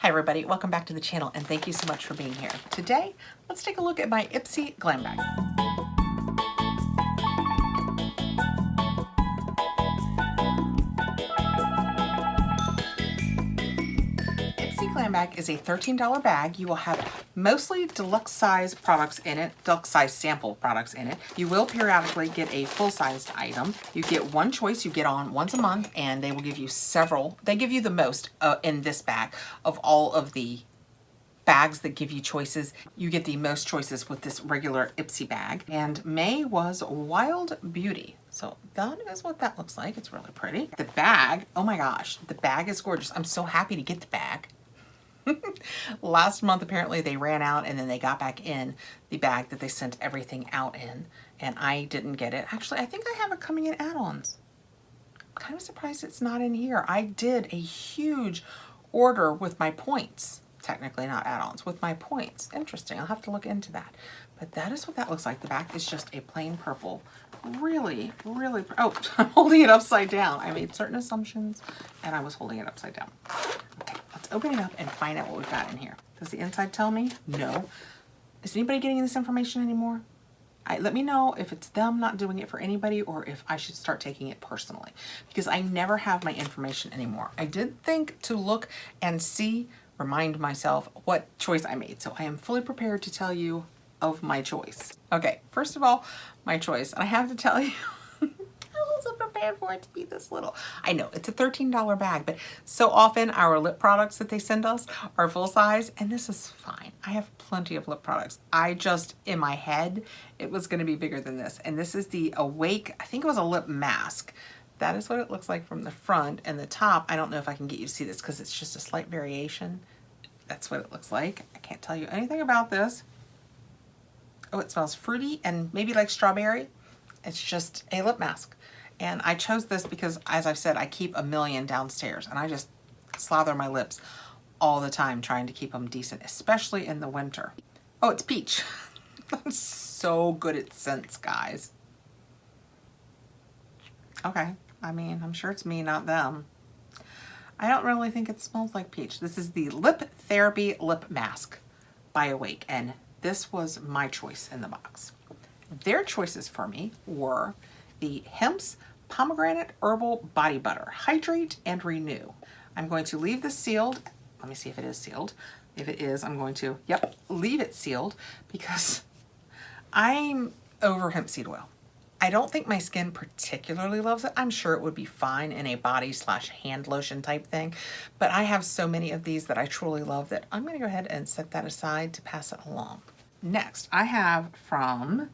Hi everybody, welcome back to the channel and thank you so much for being here. Today, let's take a look at my Ipsy Glam bag. Ipsy Glam bag is a $13 bag. You will have mostly deluxe size products in it, deluxe size sample products in it. You will periodically get a full-sized item. You get one choice, you get on once a month, and they will give you several. They give you the most in this bag of all of the bags that give you choices. You get the most choices with this regular Ipsy bag. And May was Wild Beauty. So that is what that looks like. It's really pretty. The bag, oh my gosh, the bag is gorgeous. I'm so happy to get the bag. Last month, apparently they ran out and then they got back in the bag that they sent everything out in. And I didn't get it. Actually, I think I have it coming in add-ons. I'm kind of surprised it's not in here. I did a huge order with my points. Technically not add-ons, with my points. Interesting, I'll have to look into that. But that is what that looks like. The back is just a plain purple. Really, really, oh, I'm holding it upside down. I made certain assumptions and I was holding it upside down. Okay, let's open it up and find out what we've got in here. Does the inside tell me? No. Is anybody getting this information anymore? Let me know if it's them not doing it for anybody or if I should start taking it personally, because I never have my information anymore. I did think to look and see, remind myself what choice I made. So I am fully prepared to tell you of my choice. Okay, first of all, my choice. And I have to tell you, I wasn't prepared for it to be this little. I know, it's a $13 bag, but so often our lip products that they send us are full size, and this is fine. I have plenty of lip products. I just, in my head, it was gonna be bigger than this. And this is the Awake, I think it was a lip mask. That is what it looks like from the front, and the top, I don't know if I can get you to see this because it's just a slight variation. That's what it looks like. I can't tell you anything about this. Oh, it smells fruity and maybe like strawberry. It's just a lip mask. And I chose this because, as I've said, I keep a million downstairs and I just slather my lips all the time trying to keep them decent, especially in the winter. Oh, it's peach. I'm so good at scents, guys. Okay, I mean, I'm sure it's me, not them. I don't really think it smells like peach. This is the Lip Therapy Lip Mask by Awake, and this was my choice in the box. Their choices for me were the Hemp's Pomegranate Herbal Body Butter, Hydrate and Renew. I'm going to leave this sealed. Let me see if it is sealed. If it is, I'm going to, leave it sealed because I'm over hemp seed oil. I don't think my skin particularly loves it. I'm sure it would be fine in a body/hand lotion type thing, but I have so many of these that I truly love that I'm gonna go ahead and set that aside to pass it along. Next, I have from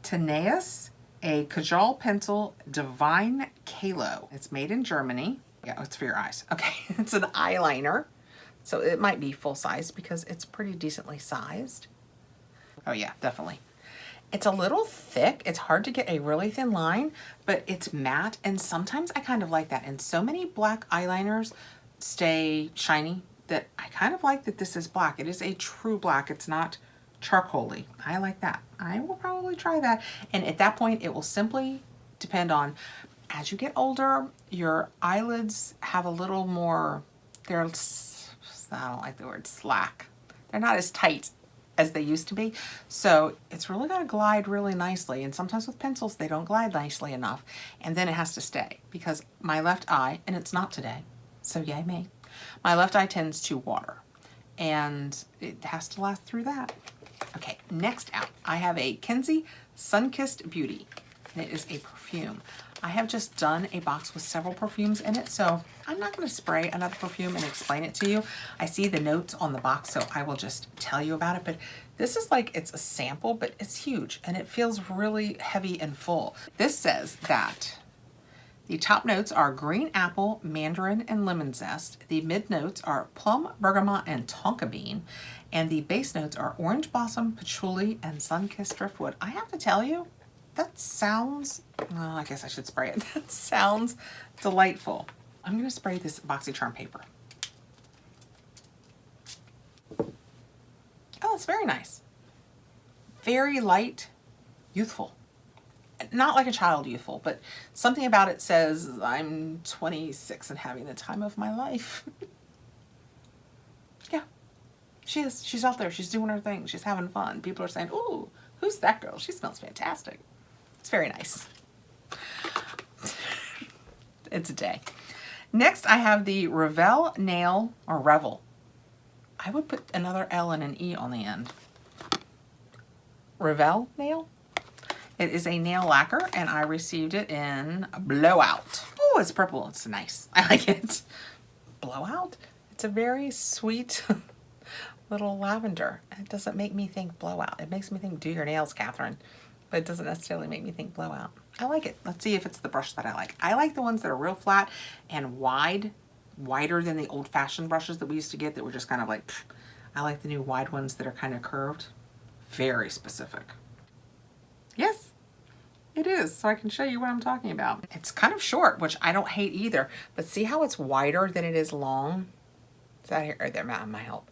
Tenaeus a Kajal Pencil Divine Kalo. It's made in Germany. Yeah, it's for your eyes. Okay, it's an eyeliner. So it might be full size because it's pretty decently sized. Oh yeah, definitely. It's a little thick. It's hard to get a really thin line, but it's matte, and sometimes I kind of like that. And so many black eyeliners stay shiny that I kind of like that this is black. It is a true black. It's not charcoaly. I like that. I will probably try that. And at that point, it will simply depend on, as you get older, your eyelids have a little more, I don't like the word slack. They're not as tight as they used to be. So it's really got to glide really nicely. And sometimes with pencils, they don't glide nicely enough. And then it has to stay because my left eye, and it's not today, so yay me, my left eye tends to water and it has to last through that. Okay, next out, I have a Kenzie Sunkissed Beauty, and it is a perfume. I have just done a box with several perfumes in it, so I'm not going to spray another perfume and explain it to you. I see the notes on the box, so I will just tell you about it, but this is like, it's a sample, but it's huge, and it feels really heavy and full. This says that the top notes are green apple, mandarin, and lemon zest. The mid notes are plum, bergamot, and tonka bean. And the base notes are orange blossom, patchouli, and sun-kissed driftwood. I have to tell you, that sounds, well, I guess I should spray it. That sounds delightful. I'm gonna spray this Boxycharm paper. Oh, it's very nice. Very light, youthful. Not like a child youthful, but something about it says I'm 26 and having the time of my life. Yeah, she is. She's out there. She's doing her thing. She's having fun. People are saying, ooh, who's that girl? She smells fantastic. It's very nice. It's a day. Next, I have the Revell Nail, or Revell. I would put another L and an E on the end. Revell Nail. It is a nail lacquer, and I received it in Blowout. Oh, it's purple. It's nice. I like it. Blowout? It's a very sweet little lavender. It doesn't make me think Blowout. It makes me think do your nails, Kathrin. But it doesn't necessarily make me think Blowout. I like it. Let's see if it's the brush that I like. I like the ones that are real flat and wide, wider than the old-fashioned brushes that we used to get that were just kind of like, pfft. I like the new wide ones that are kind of curved. Very specific. Yes, it is. So I can show you what I'm talking about. It's kind of short, which I don't hate either. But see how it's wider than it is long? Is that here? Right there, my help.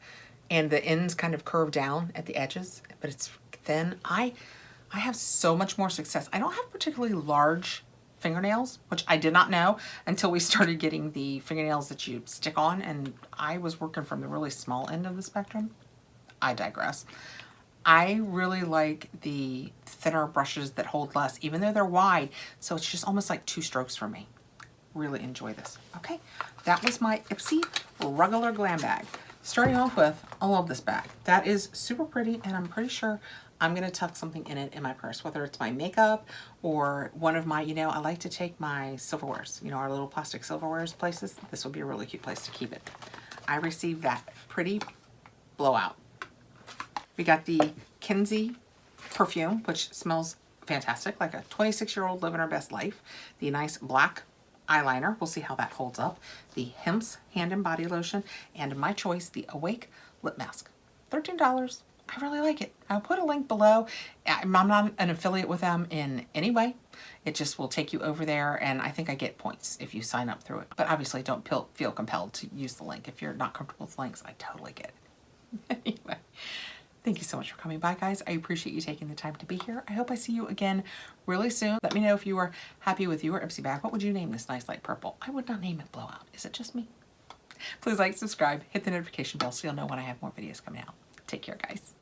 And the ends kind of curve down at the edges, but it's thin. I have so much more success. I don't have particularly large fingernails, which I did not know until we started getting the fingernails that you stick on, and I was working from the really small end of the spectrum. I digress. I really like the thinner brushes that hold less, even though they're wide, so it's just almost like 2 strokes for me. Really enjoy this. Okay, that was my Ipsy regular glam bag. Starting off with, I love this bag. That is super pretty, and I'm pretty sure I'm gonna tuck something in it in my purse, whether it's my makeup or one of my, I like to take my silverwares, our little plastic silverwares places. This would be a really cute place to keep it. I received that pretty Blowout. We got the Kinsey perfume, which smells fantastic, like a 26-year-old living her best life. The nice black eyeliner, we'll see how that holds up. The Hemp's hand and body lotion, and my choice, the Awake lip mask. $13. I really like it. I'll put a link below. I'm not an affiliate with them in any way. It just will take you over there, and I think I get points if you sign up through it. But obviously don't feel compelled to use the link. If you're not comfortable with links, I totally get it. Anyway. Thank you so much for coming by, guys. I appreciate you taking the time to be here. I hope I see you again really soon. Let me know if you were happy with your Ipsy bag. What would you name this nice light purple? I would not name it Blowout. Is it just me? Please like, subscribe, hit the notification bell so you'll know when I have more videos coming out. Take care, guys.